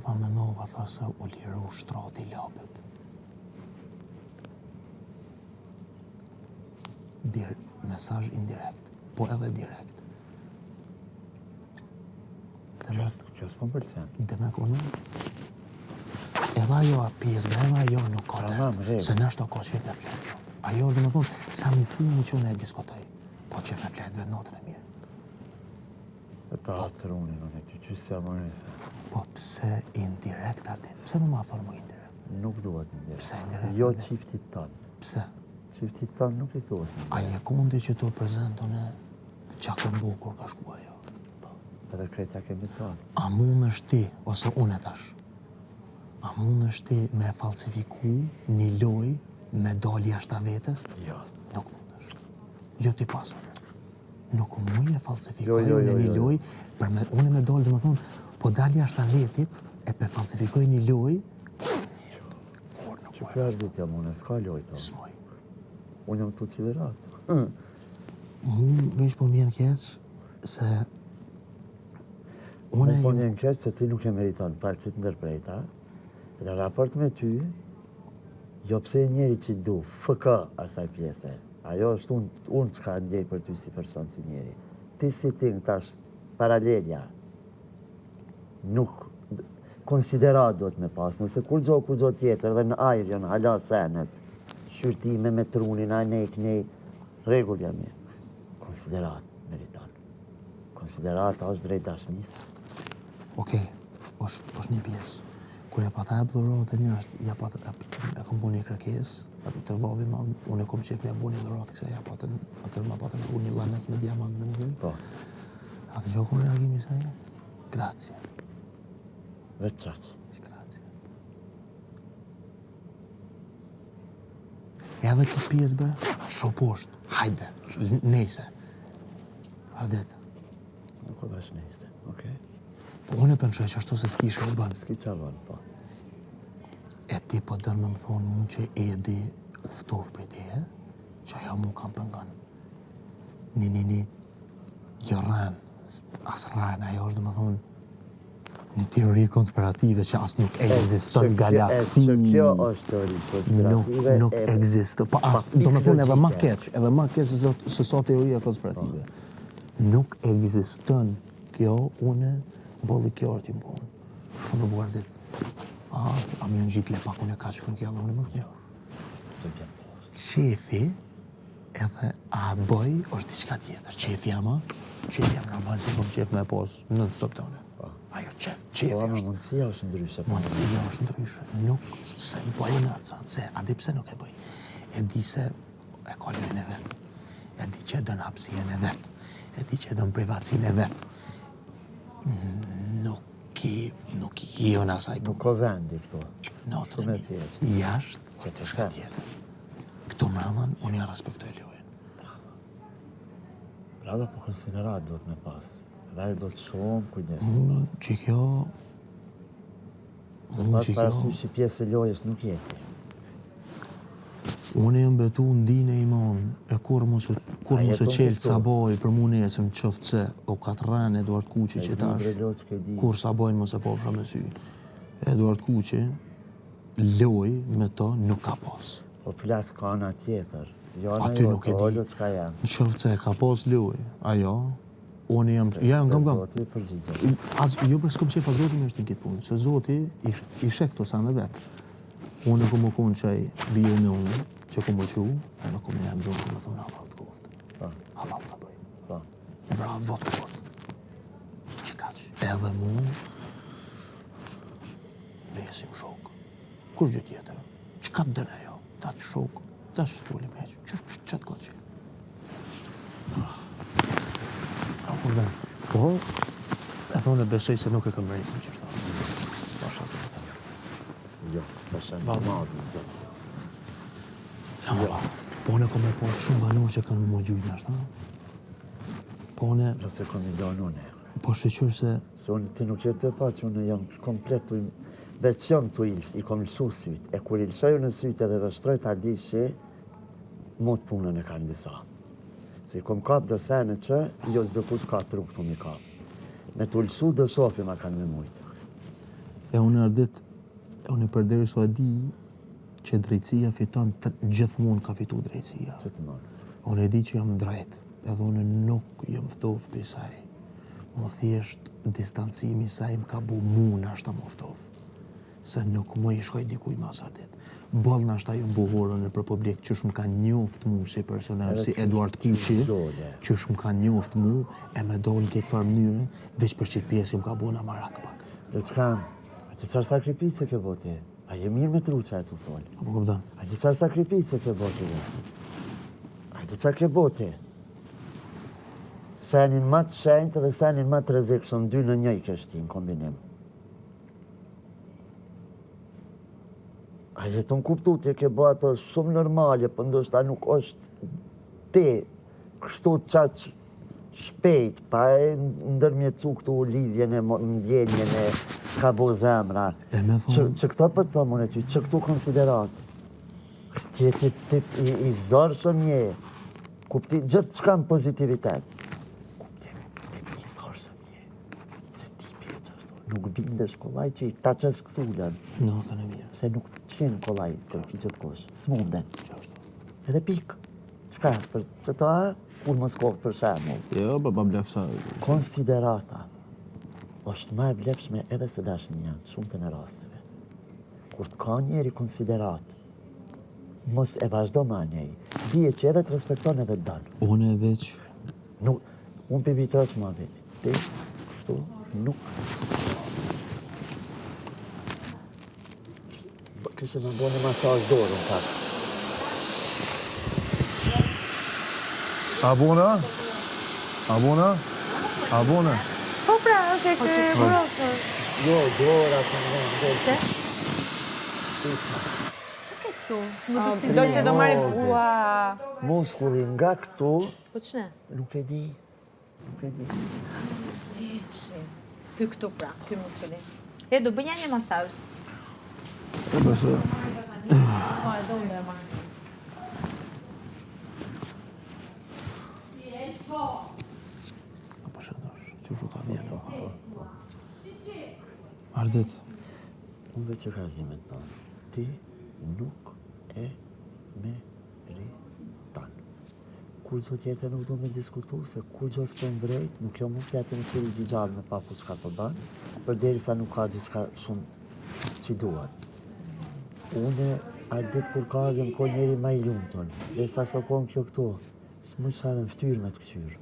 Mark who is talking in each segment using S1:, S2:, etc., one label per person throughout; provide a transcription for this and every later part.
S1: tha menova, tha se u liru shtrati lapet. Mesazh indirekt, po edhe direkt.
S2: Kjo s'po pëlqen.
S1: Demek unë, edhe ajo pjesë, edhe ajo nuk ka të, se nështë ka qef me fletë. Ajo, dhe më thonë, sa mi thunë që unë e diskutoj, ka qef me fletë vetë notën e mirë.
S2: E ta atërunin, unë e ty që se amore.
S1: Po pse indirekt atë? Pse më ma thonë më indirekt?
S2: Nuk duhet indirekt.
S1: Pse indirekt?
S2: Jo qiftit tanë.
S1: Pse?
S2: Qiftit tanë nuk i thuhet indirekt.
S1: A je kundi që të prezentone qa ka mbu kur ka shku ajo?
S2: Edhe krejta kemi tanë.
S1: A mu me shti, ose unë e tash, a mu me shti me falsifiku një loj me dali jashtë vetës?
S2: Jo.
S1: Nuk mundesh. Jo ti pasur. Nuk mu e falsifikoj në një loj, unë me dali dhe më thonë, po dali jashtë vetit e pe falsifikoj një loj, kur nuk
S2: që fjash dit jam unë, s'ka loj të.
S1: Smoj.
S2: Unë jam të qilirat.
S1: Mu veç po mjen keq se
S2: Unë po mjen keq se ti nuk e meriton falësit ndërprejta, edhe raport me ty, jo pse njeri që du, FK asaj pjese. Ajo është unë që ka ndjej për ty si person si njeri. Ti si ti në tash paralelja, nuk konsiderat do të me pas, nëse kur gjo tjetër dhe në ajrë janë hala senet, shyrtime me trunin, a nej, regull jam mirë. Konsiderat meriton. Konsiderata është drejt dashnis.
S1: Okej, është një pjesë. Kur e pata e blurot e një është, e kom bu një kërkes, të lovi ma, unë e kom qef me bu një dhurot, këse atër ma pata me bu një lanec me diamant dhe më.
S2: Po.
S1: A të gjokon reagimi sa e? Grazie.
S2: Vetë qaqë.
S1: Grazie. Edhe këtë pjesë, bre, shoposht, hajde, nejse. Ardet.
S2: Nuk o dash nejse, okej?
S1: Po unë e pensoj që ashtu se s'kishe e bënë.
S2: S'ki qa bënë, po.
S1: E ti po dërë me më thonë mund që Edi uftof për teje, që ajo mu kam pëngan. Një, jo rran, as rran, ajo është dhe më thonë një teori konspirative që as nuk egziston galaksi.
S2: Që kjo është teori konspirative.
S1: Nuk egziston, po as, do më thonë edhe ma keq se so teoria konspirative. Nuk egziston kjo, une, bolli kjo është i mbonë. Shumë në buar ditë. A më jënë gjitë le pak, unë e ka që kënë kjo dhe unë më shku. Qefi, edhe a bëj, është diçka tjetër. Qefi ama, normal se kom qef me pos nën stop të une. Ajo qefi
S2: është.
S1: është.
S2: Mundësia është ndryshe.
S1: Mundësia është ndryshe. Nuk se bëj në atë sanë, se a di pse nuk e bëj. E di se e ka lojnë e vetë. E di që e dënë hapsirën e vetë. E di që e dënë privatsin e vetë. Nuk i jo në asaj
S2: Nuk o vendi këto.
S1: Notën e mi. Jashtë, këtë shka tjetër. Këto mramën, unë ja respektoj lojën.
S2: Brava po konsiderat do të me pas. Edhe ajo do të shumë kujdes me pas.
S1: Që kjo...
S2: Do të pas parasysh që pjesë e lojës nuk jeti.
S1: Unë e mbetu ndine i mon, e kur mu se qelë Saboj për mu nesëm qëftë se o katran Eduard Kuqi që tash, kur Sabojnë mu se pofra me sy. Eduard Kuqi, loj me to nuk ka pas.
S2: Po flas ka ana tjetër.
S1: Aty nuk e di. Në qëftë se ka pas loj, ajo, unë jam... Kam.
S2: Zoti përgjigje.
S1: Jo për s'kom qefa Zoti me është në kitë punë, se Zoti i shek këto sa në vetë. Unë e ku më konë qaj biju me unë, që ku më qu, e në ku më jam gjonë ku më thonë halal të koftë. Halal të bëj. Bra, votë koftë. Që kaqë. Edhe mu, besim shokë. Kush gjë tjetër? Që ka të dëne jo? Ta të shokë, ta që të fulli me që. Që të koqë? Po, e thonë e besoj se nuk e kam rejtë në qërta.
S2: Jo, pashen të madhë, zëtë.
S1: Po ne kom e posë shumë banor që kanë më gjujtë nështë, ha? Po ne...
S2: Nëse kom i donë une.
S1: Po shqyqër se...
S2: Se unë ti nuk jetë të pa që unë jam komplet të veç jam të ilsh, i kom lësu sytë. E kur i lëshoju në sytë edhe vështroj ta di që mot punën e kanë disa. Se i kom kap dhe sene që, jo zdo kush ka trup të mi kap. Me të lësu dhe shofi ma kanë me mujtë.
S1: E unë ardit, unë përderi so e di që drejtësia fiton, gjithmonë ka fitu drejtësia.
S2: Gjithmonë.
S1: Unë e di që jam drejt, edhe unë nuk jam ftov për saj. Më thjesht distancimi saj më ka bu mu në ashta më ftov. Se nuk më i shkoj dikuj mas ardit. Boll në ashta ju buhorën në për publik qësh më ka njoft mu si personal, si Eduard Kushi, qësh më ka njoft mu, e me dollë këtë farë mënyrë, veç për qitë pjesë më ka bu në marak pak.
S2: Dhe që kam, a që qarë sakrifice ke bote? A je mirë me tru që e të folë?
S1: Apo këpëdan?
S2: A që qarë sakrifice ke bote? A që qarë ke bote? Senin ma të shenjtë dhe senin ma të rezikshëm, dy në një i kështi në kombinim. A që të në kuptu të ke bo ato shumë normale, për ndoshta nuk është ti kështu qaq shpejt, pa e ndërmjecu këtu lidhjen e ndjenjen e ka bo zemra. Që këto për të thomë në ty, që këtu konsiderat. Që ti tip i zorë shumë një, kupti gjithë qka në pozitivitet. Nuk bindesh kollaj që i ta qes kësullën.
S1: No, të në mirë.
S2: Se nuk qenë kollaj gjithë kush. S'munde. Edhe pikë. Qka? Për që ta, kur më s'kohë për shemull.
S1: Jo, ba blefsa.
S2: Konsiderata është ma e blefshme edhe se dashin janë, shumë të në rasteve. Kur të ka njeri konsiderat, mos e vazhdo ma njej. Bije që edhe të respekton edhe të danë.
S1: Unë e veç.
S2: Nuk, unë për vitër që ma veti. Ti, kështu, nuk. Kështë më bënë masaj dorën, pak.
S3: Abuna? Abuna? Abuna?
S4: Po pra, është e kërë burosë.
S2: Jo, dora të në vend.
S4: Se? Që ke këtu? Së më duk si do që do marri bua.
S2: Muskulli nga këtu,
S4: Po që ne?
S2: nuk e di. Nuk e di.
S4: Ky këtu pra, ky muskulli. E, do bënja një masaj.
S1: E përse.
S4: Po, e do unë e marrë.
S1: Apo shëndosh, që shu ka vjenë. Ardit.
S2: Unë veç që ka zi me të thonë. Ti nuk e meriton. Kur gjo tjetër nuk do me diskutu, se kur gjo s'po më vrejt, nuk jo mund tjetër në qëri gjigjarë me papu qka të banë, për deri sa nuk ka diçka shumë që duat. Une, atë ditë kur ka ardhën ko njeri ma i lumë tonë, dhe sa so konë kjo këtu, s'mu sa dhe në ftyrë me të këtyrë.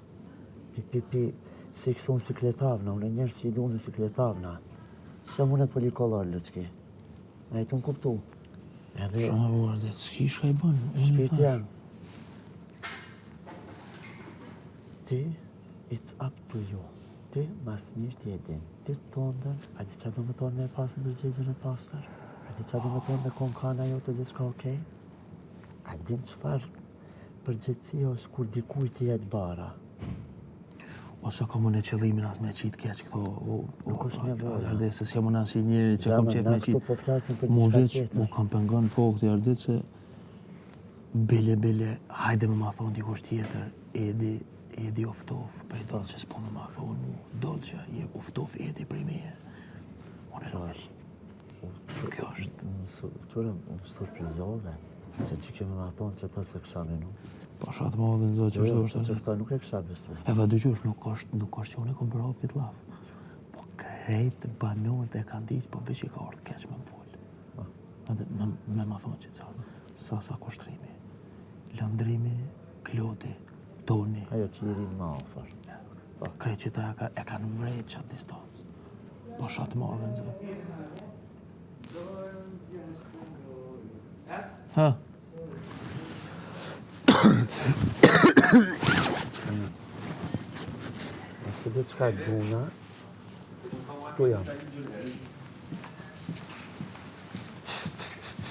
S2: Pi, si këson sikletavna, une njerës që i du në sikletavna, se mune polikolor lëqki. E të në kuptu. Edhe,
S1: Shumë e Ardit, s'ki shka i bënë.
S2: shpirti jam. Ti, it's up to you. Ti, mas mirë ti e din. Ti të tondën, a di qa do me tonë me pasën përgjegjën e pastër? A di qa do me tonë me konë kana jo të gjithë shka okej? A din qëfar përgjithësia është kur dikuj ti jetë bara?
S1: Ose ka më në qëllimin atë me qitë keq këto.
S2: Nuk është nevoja.
S1: Ardit, se s'jam unë asi njeri që kom qef
S2: Na
S1: me
S2: këtu
S1: qitë.
S2: po flasim për
S1: Mu
S2: diçka
S1: veç,
S2: tjetër.
S1: mu kam pengon fokë të Ardit se bile, hajde me ma thonë dikush tjetër, Edi oftof, për i dollë që s'po me ma thonë mu, dollë që je oftof Edi për i meje. Unë e
S2: Kjo
S1: nuk
S2: është.
S1: Kjo është.
S2: Qërë më surprizove, se që kemi ma thonë që ta se kësha me nuk.
S1: Pasha të madhe në zotë që është
S2: Që
S1: Ardit.
S2: këta nuk e kësha besu.
S1: Edhe dëgjosh, nuk është që unë e kom bërë opit laf. Po krejt banorët e kanë diqë, po veç i ka orë keq me më folë. Edhe me ma thonë që ca, sa kushtrimi, lëndrimi, Klodi, Toni,
S2: Ajo që i rinë ma ofar.
S1: krejt që ta e kanë vrejt qatë distancë. Pasha të madhe në zotë. Ha?
S2: Nëse dhe qka duna, tu jam.